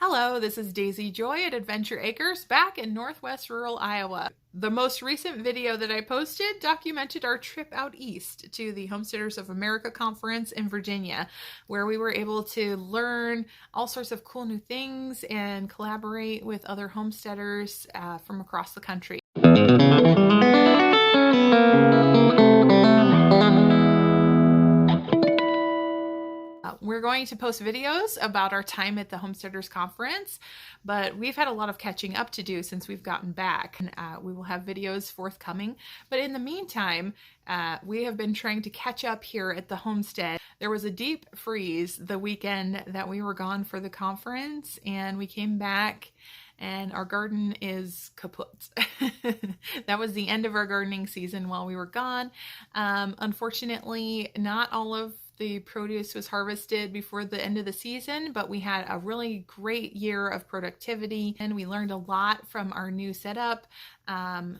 Hello, this is Daisy Joy at Adventure Acres back in northwest rural Iowa. The most recent video that I posted documented our trip out east to the Homesteaders of America conference in Virginia, where we were able to learn all sorts of cool new things and collaborate with other homesteaders from across the country. We're going to post videos about our time at the Homesteaders Conference, but we've had a lot of catching up to do since we've gotten back. And we will have videos forthcoming. But in the meantime, we have been trying to catch up here at the homestead. There was a deep freeze the weekend that we were gone for the conference, and we came back and our garden is kaput. That was the end of our gardening season while we were gone. Unfortunately, not all of the produce was harvested before the end of the season, but we had a really great year of productivity and we learned a lot from our new setup.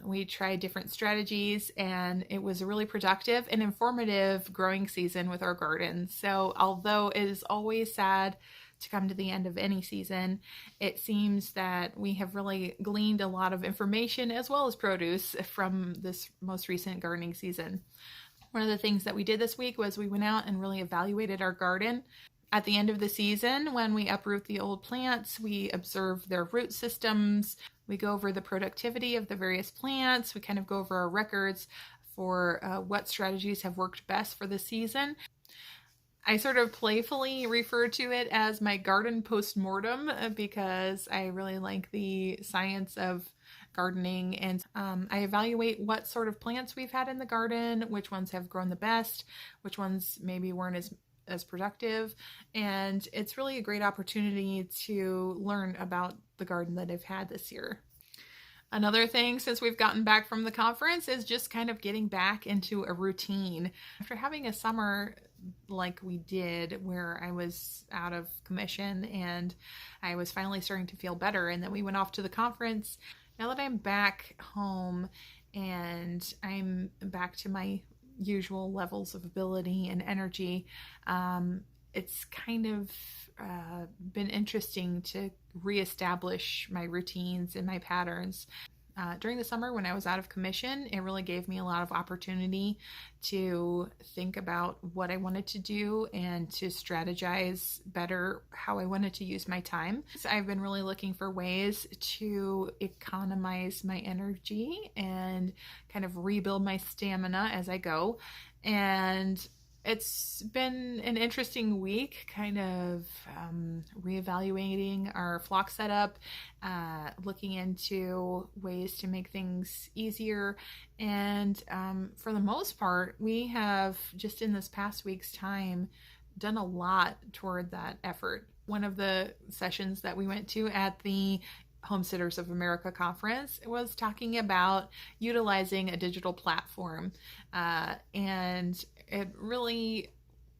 We tried different strategies and it was a really productive and informative growing season with our garden. So although it is always sad to come to the end of any season, it seems that we have really gleaned a lot of information as well as produce from this most recent gardening season. One of the things that we did this week was we went out and really evaluated our garden. At the end of the season, when we uproot the old plants, we observe their root systems. We go over the productivity of the various plants. We kind of go over our records for what strategies have worked best for the season. I sort of playfully refer to it as my garden post-mortem because I really like the science of gardening, and I evaluate what sort of plants we've had in the garden, which ones have grown the best, which ones maybe weren't as productive, and it's really a great opportunity to learn about the garden that I've had this year. Another thing since we've gotten back from the conference is just kind of getting back into a routine. After having a summer like we did where I was out of commission and I was finally starting to feel better, and then we went off to the conference. Now that I'm back home and I'm back to my usual levels of ability and energy, it's kind of been interesting to reestablish my routines and my patterns. During the summer when I was out of commission, it really gave me a lot of opportunity to think about what I wanted to do and to strategize better how I wanted to use my time. So I've been really looking for ways to economize my energy and kind of rebuild my stamina as I go. And it's been an interesting week, kind of reevaluating our flock setup, looking into ways to make things easier. And for the most part, we have just in this past week's time done a lot toward that effort. One of the sessions that we went to at the Homesteaders of America conference was talking about utilizing a digital platform, and it really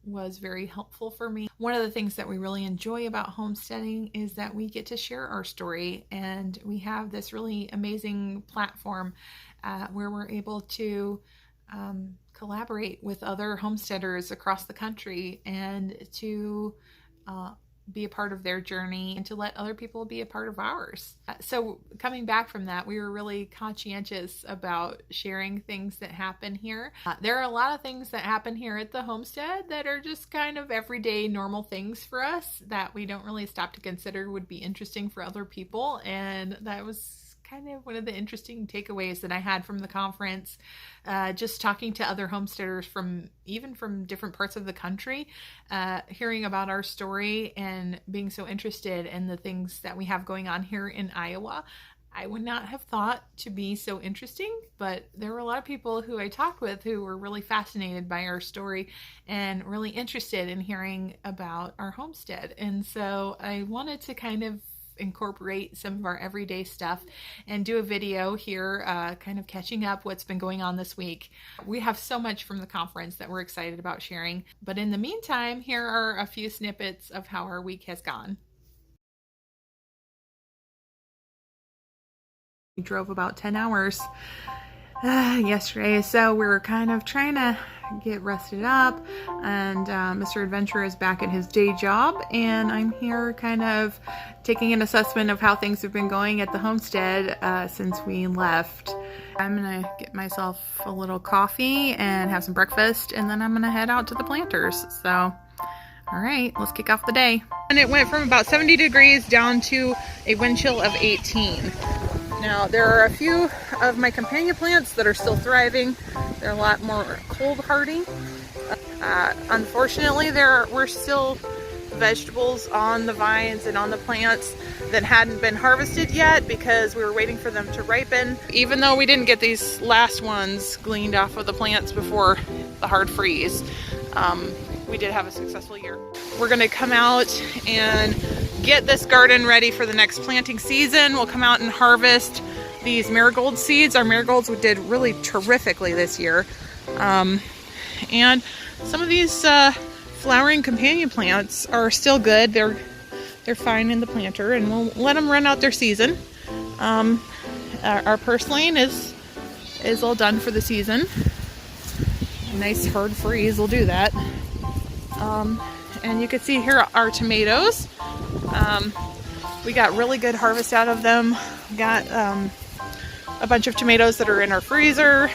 was very helpful for me. One of the things that we really enjoy about homesteading is that we get to share our story, and we have this really amazing platform where we're able to collaborate with other homesteaders across the country and to be a part of their journey and to let other people be a part of ours. So coming back from that, we were really conscientious about sharing things that happen here. There are a lot of things that happen here at the homestead that are just kind of everyday normal things for us that we don't really stop to consider would be interesting for other people. And that was kind of one of the interesting takeaways that I had from the conference, just talking to other homesteaders from different parts of the country, hearing about our story and being so interested in the things that we have going on here in Iowa. I would not have thought to be so interesting, but there were a lot of people who I talked with who were really fascinated by our story and really interested in hearing about our homestead. And so I wanted to kind of incorporate some of our everyday stuff and do a video here, kind of catching up what's been going on this week. We have so much from the conference that we're excited about sharing, but in the meantime, here are a few snippets of how our week has gone. We drove about 10 hours yesterday, so we were kind of trying to get rested up, and Mr. Adventure is back at his day job, and I'm here kind of taking an assessment of how things have been going at the homestead since we left. I'm gonna get myself a little coffee and have some breakfast, and then I'm gonna head out to the planters. So, all right, let's kick off the day. And it went from about 70 degrees down to a wind chill of 18. Now, there are a few of my companion plants that are still thriving. They're a lot more cold hardy. Unfortunately, there were still vegetables on the vines and on the plants that hadn't been harvested yet because we were waiting for them to ripen. Even though we didn't get these last ones gleaned off of the plants before the hard freeze, we did have a successful year. We're gonna come out and get this garden ready for the next planting season. We'll come out and harvest these marigold seeds. Our marigolds did really terrifically this year. And some of these flowering companion plants are still good. They're fine in the planter, and we'll let them run out their season. Our purslane is all done for the season. A nice hard freeze will do that. And you can see here our tomatoes. We got really good harvest out of them. We got a bunch of tomatoes that are in our freezer,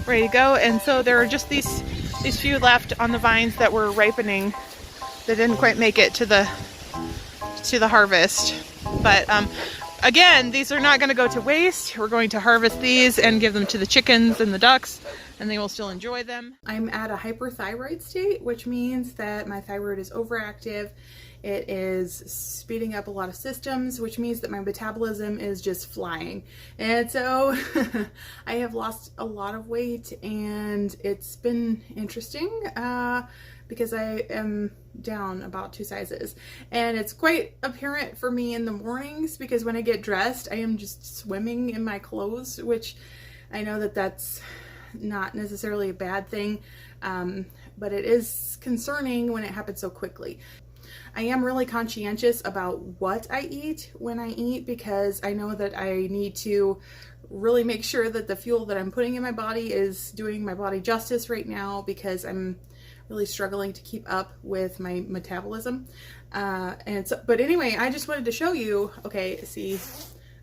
ready to go. And so there are just these few left on the vines that were ripening that didn't quite make it to the harvest. But again, these are not going to go to waste. We're going to harvest these and give them to the chickens and the ducks, and they will still enjoy them. I'm at a hyperthyroid state, which means that my thyroid is overactive. It is speeding up a lot of systems, which means that my metabolism is just flying. And so I have lost a lot of weight, and it's been interesting because I am down about 2 sizes. And it's quite apparent for me in the mornings because when I get dressed, I am just swimming in my clothes, which I know that that's not necessarily a bad thing, but it is concerning when it happens so quickly. I am really conscientious about what I eat when I eat because I know that I need to really make sure that the fuel that I'm putting in my body is doing my body justice right now because I'm really struggling to keep up with my metabolism. But anyway, I just wanted to show you, okay, see,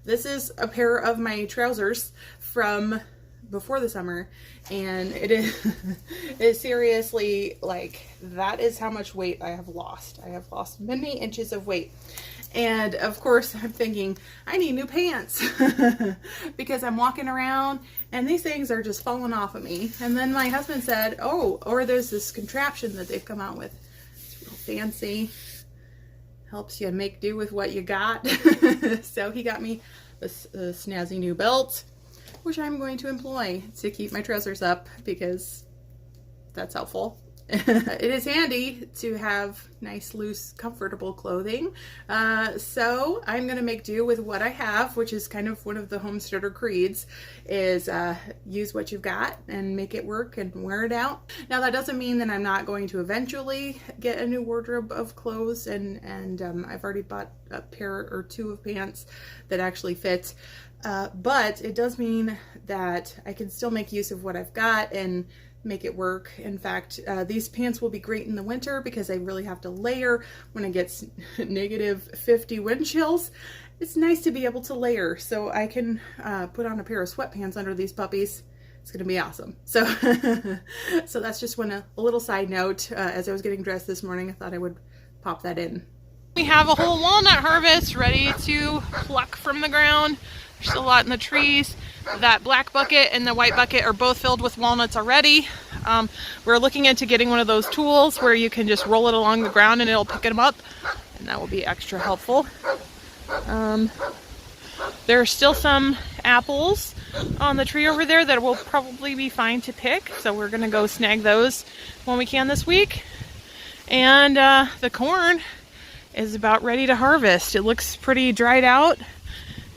this is a pair of my trousers from before the summer, and it is seriously, like, that is how much weight I have lost. I have lost many inches of weight. And of course I'm thinking I need new pants because I'm walking around and these things are just falling off of me. And then my husband said, oh, or there's this contraption that they've come out with. It's real fancy. Helps you make do with what you got. So he got me a snazzy new belt, which I'm going to employ to keep my trousers up because that's helpful. It is handy to have nice, loose, comfortable clothing. So I'm going to make do with what I have, which is kind of one of the homesteader creeds, is use what you've got and make it work and wear it out. Now that doesn't mean that I'm not going to eventually get a new wardrobe of clothes, and I've already bought a pair or two of pants that actually fit. But it does mean that I can still make use of what I've got and make it work. In fact, these pants will be great in the winter because I really have to layer when it gets negative 50 wind chills. It's nice to be able to layer, so I can put on a pair of sweatpants under these puppies. It's gonna be awesome. So, so that's just a little side note. As I was getting dressed this morning, I thought I would pop that in. We have a whole walnut harvest ready to pluck from the ground. There's still a lot in the trees. That black bucket and the white bucket are both filled with walnuts already. We're looking into getting one of those tools where you can just roll it along the ground and it'll pick them up, and that will be extra helpful. There are still some apples on the tree over there that will probably be fine to pick, so we're gonna go snag those when we can this week. And the corn is about ready to harvest. It looks pretty dried out,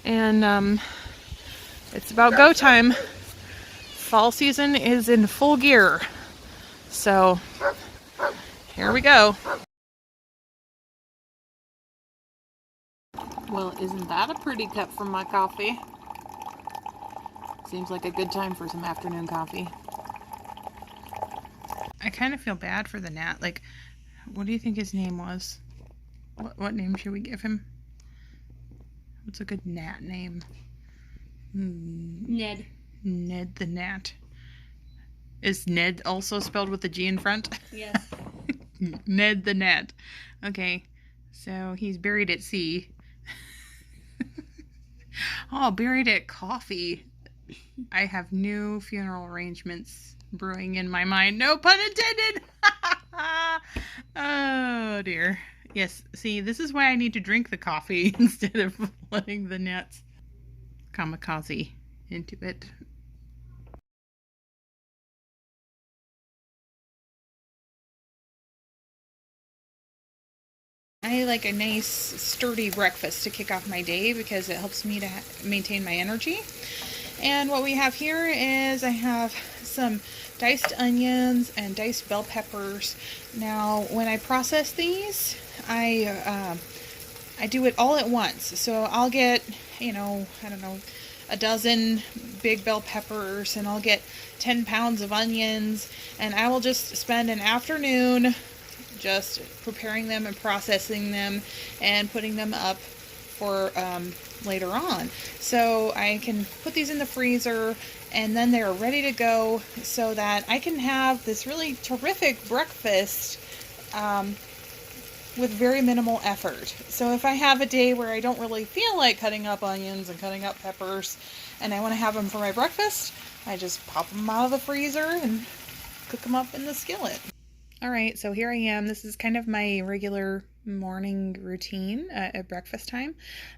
and it's about go time. Fall season is in full gear. So here we go. Well, isn't that a pretty cup from my coffee? Seems like a good time for some afternoon coffee. I kind of feel bad for the gnat. Like, what do you think his name was? What name should we give him? What's a good gnat name? Ned. Ned the gnat. Is Ned also spelled with a G in front? Yes. Ned the gnat. Okay, so he's buried at sea. Oh, buried at coffee. I have new funeral arrangements brewing in my mind. No pun intended. Oh dear. Yes, see, this is why I need to drink the coffee instead of letting the gnats kamikaze into it. I like a nice sturdy breakfast to kick off my day because it helps me to maintain my energy. And what we have here is I have some diced onions and diced bell peppers. Now when I process these, I do it all at once. So I'll get, I don't know, a dozen big bell peppers, and I'll get 10 pounds of onions, and I will just spend an afternoon just preparing them and processing them and putting them up for later on. So I can put these in the freezer, and then they're ready to go so that I can have this really terrific breakfast with very minimal effort. So if I have a day where I don't really feel like cutting up onions and cutting up peppers and I want to have them for my breakfast, I just pop them out of the freezer and cook them up in the skillet. Alright, so here I am. This is kind of my regular morning routine at breakfast time.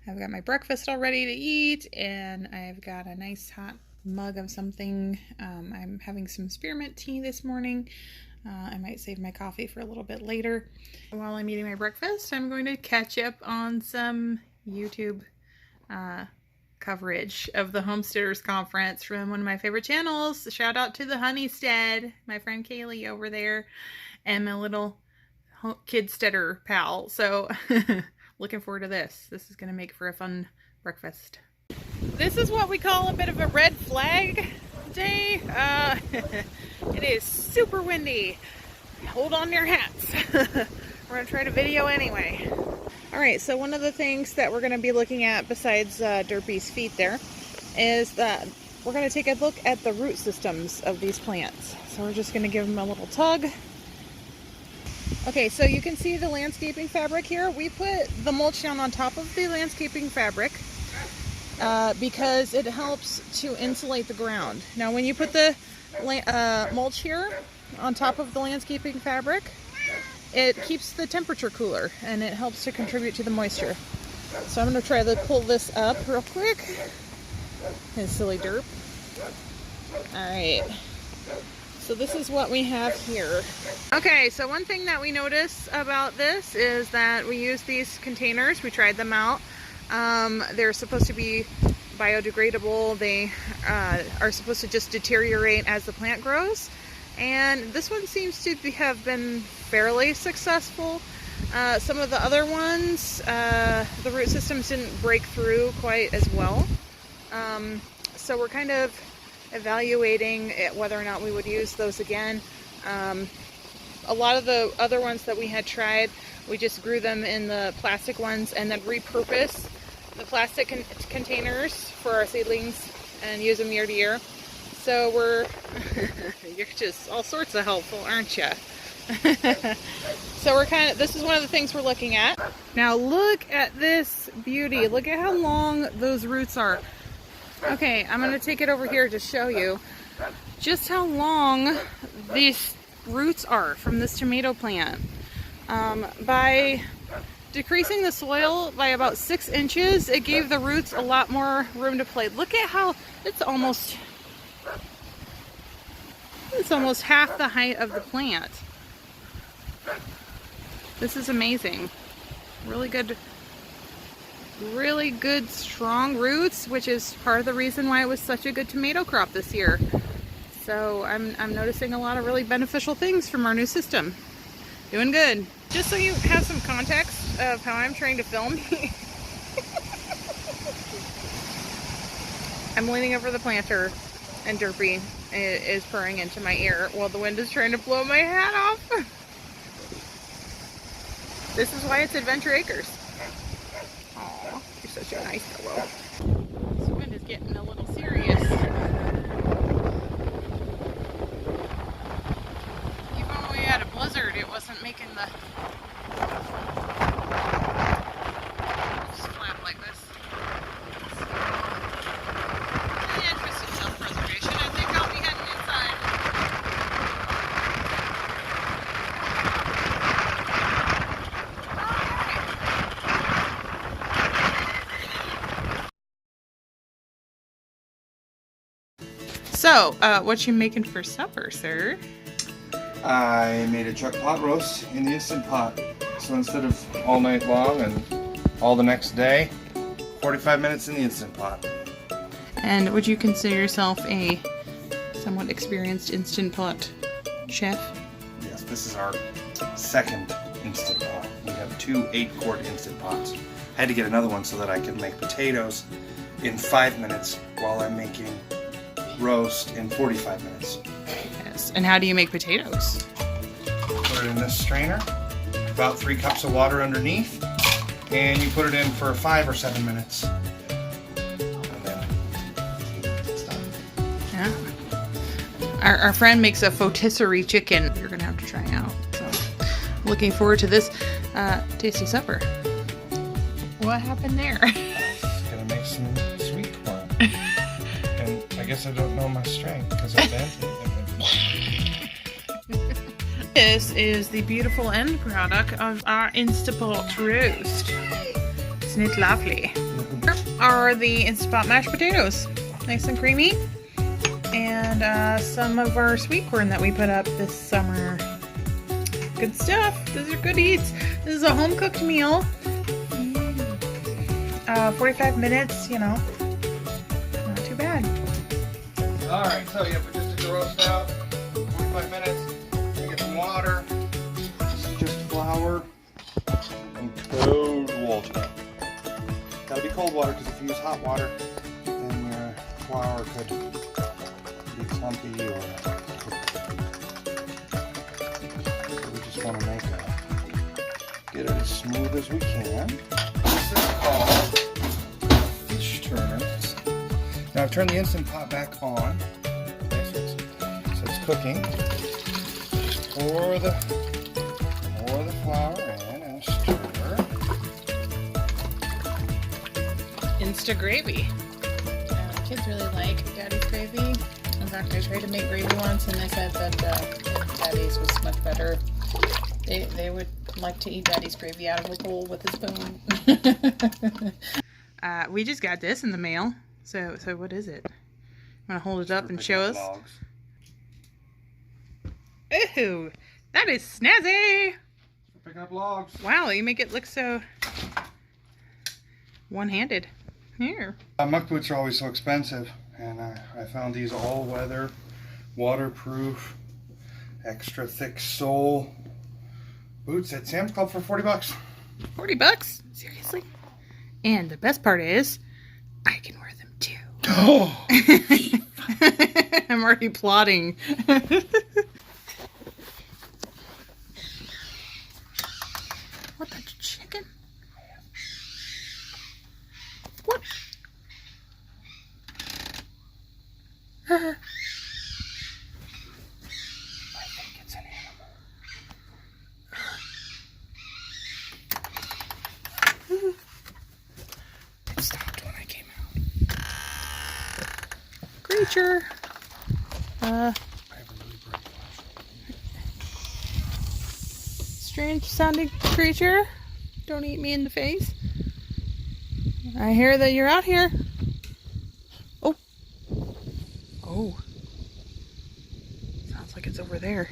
I've got my breakfast all ready to eat, and I've got a nice hot mug of something. I'm having some spearmint tea this morning. I might save my coffee for a little bit later. While I'm eating my breakfast, I'm going to catch up on some YouTube coverage of the Homesteaders Conference from one of my favorite channels. Shout out to the Homestead, my friend Kaylee over there, and my little kidsteader pal. So looking forward to this. This is going to make for a fun breakfast. This is what we call a bit of a red flag day. It is super windy. Hold on to your hats. We're going to try to video anyway. Alright, so one of the things that we're going to be looking at besides Derpy's feet there is that we're going to take a look at the root systems of these plants. So we're just going to give them a little tug. Okay, so you can see the landscaping fabric here. We put the mulch down on top of the landscaping fabric because it helps to insulate the ground. Now when you put the mulch here on top of the landscaping fabric, it keeps the temperature cooler and it helps to contribute to the moisture. So I'm going to try to pull this up real quick. And silly derp. Alright. So this is what we have here. Okay, so one thing that we notice about this is that we use these containers. We tried them out. They're supposed to be biodegradable. They are supposed to just deteriorate as the plant grows. And this one seems to have been fairly successful. Some of the other ones, the root systems didn't break through quite as well. So we're kind of evaluating whether or not we would use those again. A lot of the other ones that we had tried, we just grew them in the plastic ones and then repurposed the plastic containers for our seedlings and use them year to year. So we're, you're just all sorts of helpful, aren't you? So we're this is one of the things we're looking at. Now look at this beauty. Look at how long those roots are. Okay, I'm going to take it over here to show you just how long these roots are from this tomato plant. By decreasing the soil by about 6 inches, it gave the roots a lot more room to play. Look at how it's almost half the height of the plant. This is amazing. Really good strong roots, which is part of the reason why it was such a good tomato crop this year. So I'm noticing a lot of really beneficial things from our new system. Doing good. Just so you have some context of how I'm trying to film. I'm leaning over the planter and Derpy is purring into my ear while the wind is trying to blow my hat off. This is why it's Adventure Acres. Aw, you're such a nice fellow. This wind is getting a little serious. Even when we had a blizzard, it wasn't making the... Just flap like this. In the interest of self-preservation, I think I'll be heading inside. So, what you making for supper, sir? I made a chuck pot roast in the Instant Pot. So instead of all night long and all the next day, 45 minutes in the Instant Pot. And would you consider yourself a somewhat experienced Instant Pot chef? Yes, this is our second Instant Pot. We have two 8-quart Instant Pots. I had to get another one so that I could make potatoes in 5 minutes while I'm making roast in 45 minutes. Yes. And how do you make potatoes? Put it in this strainer, about 3 cups of water underneath, and you put it in for 5 or 7 minutes. And then it's done. Yeah. Our friend makes a rotisserie chicken. You're gonna have to try out. So, looking forward to this tasty supper. What happened there? Gonna make some sweet corn. And I guess I don't know my strength because I bent it. This is the beautiful end product of our Instapot roast. Isn't it lovely? Are the Instapot mashed potatoes. Nice and creamy. And some of our sweet corn that we put up this summer. Good stuff. These are good eats. This is a home-cooked meal. 45 minutes, you know. Not too bad. Alright, so you have to just get the roast out. 45 minutes. You get some water. This is just flour and cold water. Gotta be cold water because if you use hot water, then your flour could be clumpy or so we just want to get it as smooth as we can. This is called fish turners. Now I've turned the Instant Pot back on. So it's cooking. Just pour the flour in and stir. Insta gravy. The kids really like Daddy's gravy. In fact, I tried to make gravy once and they said that Daddy's was much better. They would like to eat Daddy's gravy out of a bowl with a spoon. We just got this in the mail. So what is it? Want to hold it up and show us? Logs. Ooh, that is snazzy! Pick up logs. Wow, you make it look so one-handed. Here. Muck boots are always so expensive, and I found these all-weather, waterproof, extra thick sole boots at Sam's Club for 40 bucks. 40 bucks? Seriously? And the best part is, I can wear them too. Oh! I'm already plotting. What the chicken? What? I think it's an animal. It stopped when I came out. Creature. I have a really bright Strange sounding creature. Don't eat me in the face. I hear that you're out here. Oh. Oh. Sounds like it's over there.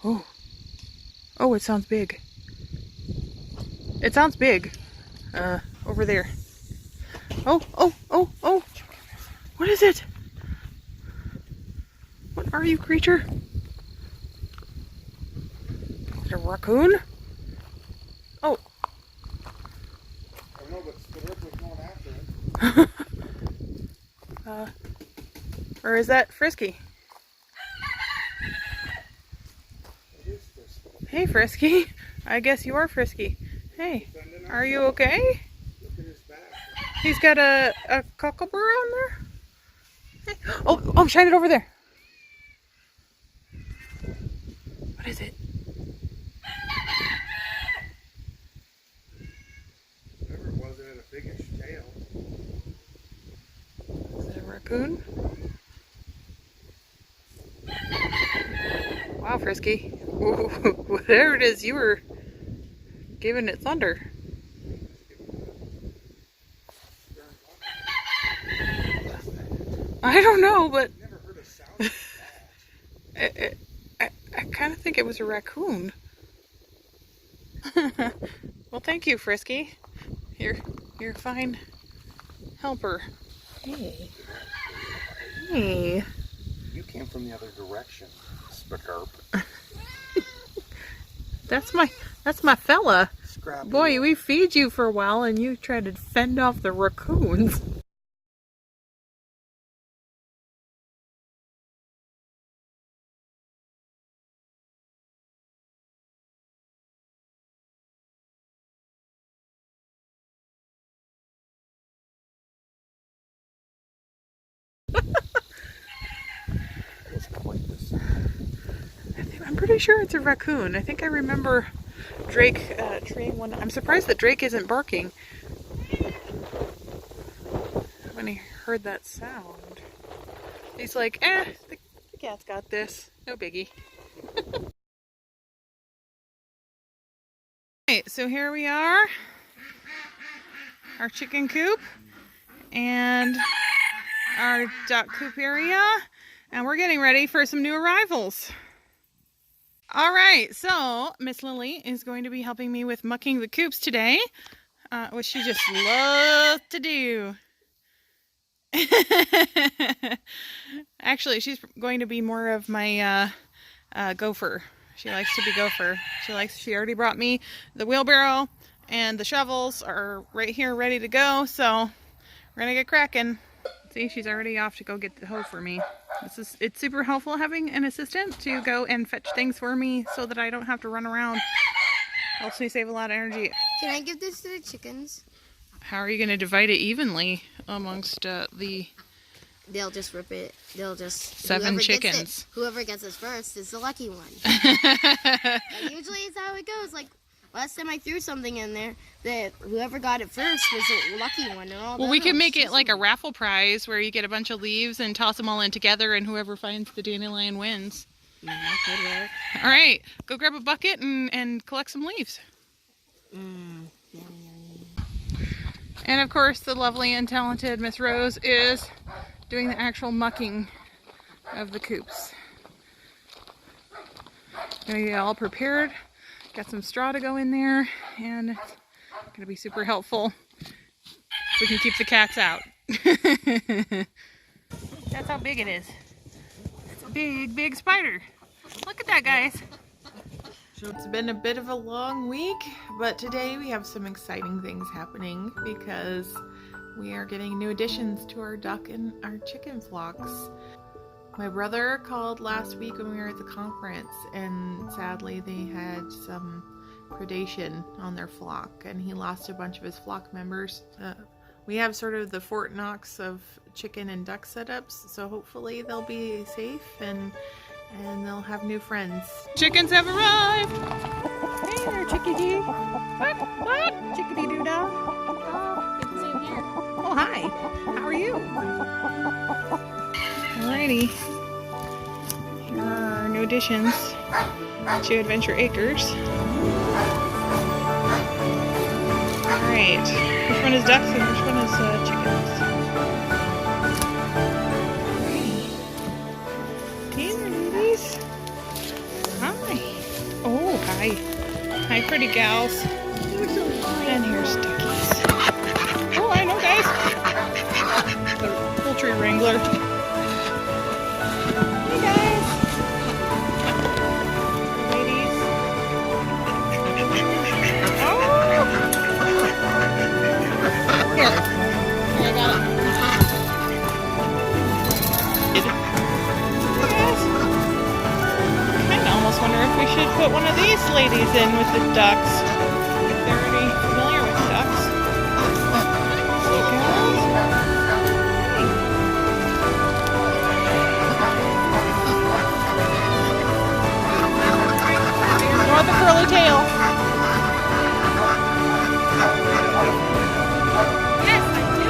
Oh. Oh, it sounds big. It sounds big. Over there. Oh, oh, oh, oh. What is it? What are you, creature? Is it a raccoon? Oh. I know, but the bird was going after it. Or is that Frisky? It is Frisky. Hey, Frisky. I guess you are Frisky. Hey, are you okay? Look at his back. He's got a cockleburr on there. Hey. Oh, shine it over there. What is it? Whatever it was, it had a biggish tail. Is it a raccoon? Wow, Frisky. Ooh, whatever it is, you were giving it thunder. I don't know, but Never heard a sound like that. I kind of think it was a raccoon. Well, thank you, Frisky. You're a fine helper. Hey. Hey. You came from the other direction, Spickarp. That's my fella. Scrappy. Boy, we feed you for a while and you try to fend off the raccoons. It's quite the sound. I'm pretty sure it's a raccoon. I think I remember Drake treeing one. I'm surprised that Drake isn't barking when he heard that sound. He's like, the cat's got this. No biggie. Alright, so here we are. Our chicken coop and our duck coop area. And we're getting ready for some new arrivals. All right, so Miss Lily is going to be helping me with mucking the coops today, which she just loves to do. Actually, she's going to be more of my gopher. She likes to be gopher. She already brought me the wheelbarrow, and the shovels are right here ready to go, so we're gonna get cracking. See, she's already off to go get the hoe for me. It's super helpful having an assistant to go and fetch things for me so that I don't have to run around. Helps me save a lot of energy. Can I give this to the chickens? How are you going to divide it evenly amongst They'll just rip it. They'll just... 7 chickens. Whoever gets it first is the lucky one. And usually it's how it goes. Like, last time I threw something in there, that whoever got it first was the lucky one. And all Well, we can make it like a raffle prize where you get a bunch of leaves and toss them all in together, and whoever finds the dandelion wins. That could work. All right, go grab a bucket and collect some leaves. And of course, the lovely and talented Miss Rose is doing the actual mucking of the coops. Gonna get all prepared. Got some straw to go in there, and it's gonna be super helpful. We can keep the cats out. That's how big it is. It's a big, big spider. Look at that, guys. So it's been a bit of a long week, but today we have some exciting things happening because we are getting new additions to our duck and our chicken flocks. My brother called last week when we were at the conference, and sadly they had some predation on their flock and he lost a bunch of his flock members. We have sort of the Fort Knox of chicken and duck setups, so hopefully they'll be safe and they'll have new friends. Chickens have arrived! Hey there, chickadee! What? Chickadee doo dah! Oh, good to see you here. Oh, hi! How are you? Alrighty. Here are our new additions to Adventure Acres. Alright. Which one is ducks and which one is chickens? Hi. Oh, hi. Hi, pretty gals. And here's duckies. Oh, I know, guys. The poultry wrangler. Hey, guys. Ladies. Oh! Here. Here, I got it. these in with the ducks. If they're already familiar with ducks. Hey guys. You want the curly tail? Yes, I do.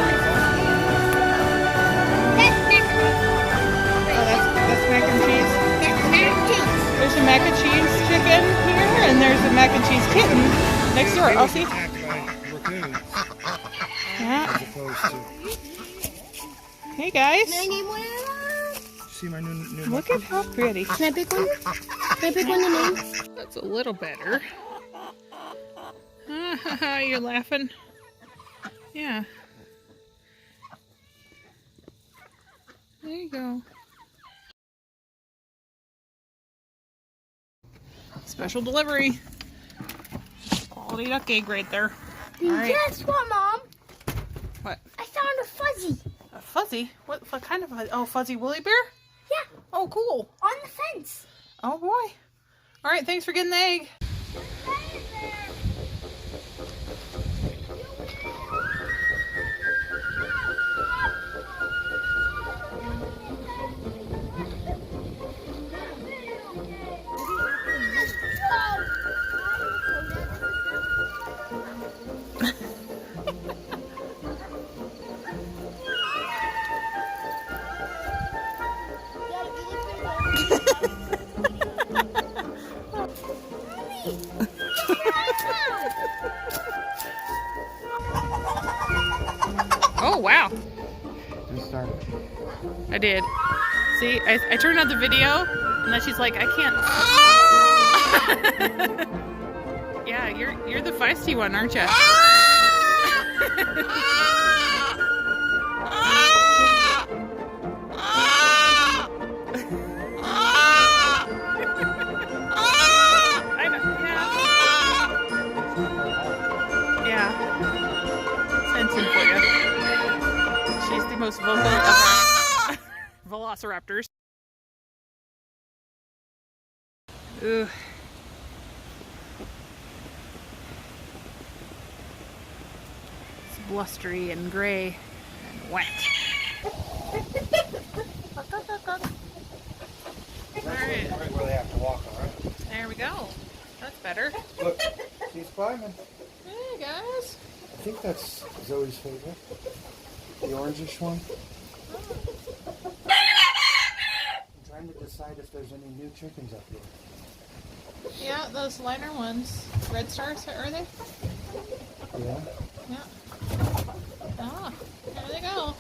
Oh, that's mac and cheese. There's a mac and cheese chicken here, and there's a mac and cheese kitten next door. I'll see. Attacked by raccoons Yeah. as opposed to. Hey guys. Can I name one of them? See my new Look at how pretty. Can I pick one? Can I pick one to name? That's a little better. You're laughing. Yeah. There you go. Special delivery. Quality duck egg right there. All right. Guess what, Mom? What? I found a fuzzy A fuzzy? What kind of fuzzy? Oh, fuzzy woolly bear? Yeah. Oh, cool. on the fence. Oh boy. All right, thanks for getting the egg. Oh, wow. Just started. I did. See, I turned on the video, and then she's like, I can't. Yeah, you're the feisty one, aren't you? I know. Yeah. Yeah. Sensing for you. She's the most vocal of our velociraptors. Ooh. It's blustery and gray and wet. Alright, Right where they have to walk, all right? there we go. That's better. Look, he's climbing. Hey guys. I think that's Zoe's favorite. The orangish one. I'm trying to decide if there's any new chickens up here. Yeah, those liner ones. Red stars, are they? Yeah? Yeah. Ah, there they go.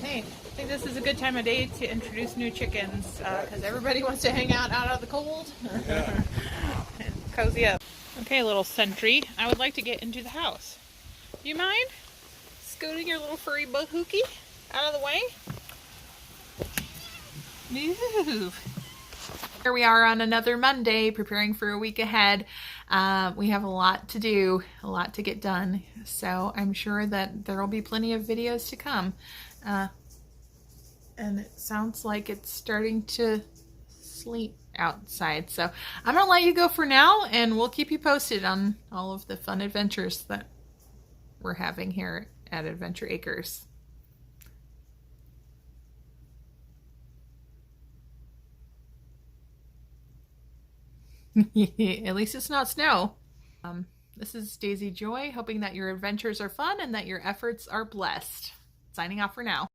Hey, I think this is a good time of day to introduce new chickens because everybody wants to hang out of the cold and cozy up. Okay, little sentry, I would like to get into the house. Do you mind scooting your little furry bahookie out of the way? Move. Here we are on another Monday, preparing for a week ahead. We have a lot to do, a lot to get done. So I'm sure that there will be plenty of videos to come. And it sounds like it's starting to sleep outside. So I'm gonna let you go for now, and we'll keep you posted on all of the fun adventures that we're having here at Adventure Acres. At least it's not snow. This is Daisy Joy, hoping that your adventures are fun and that your efforts are blessed. Signing off for now.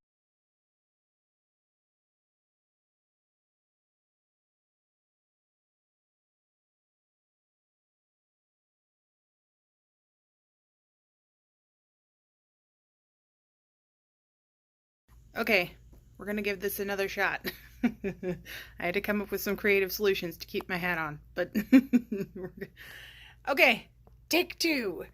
Okay, we're gonna give this another shot. I had to come up with some creative solutions to keep my hat on, but okay, take two.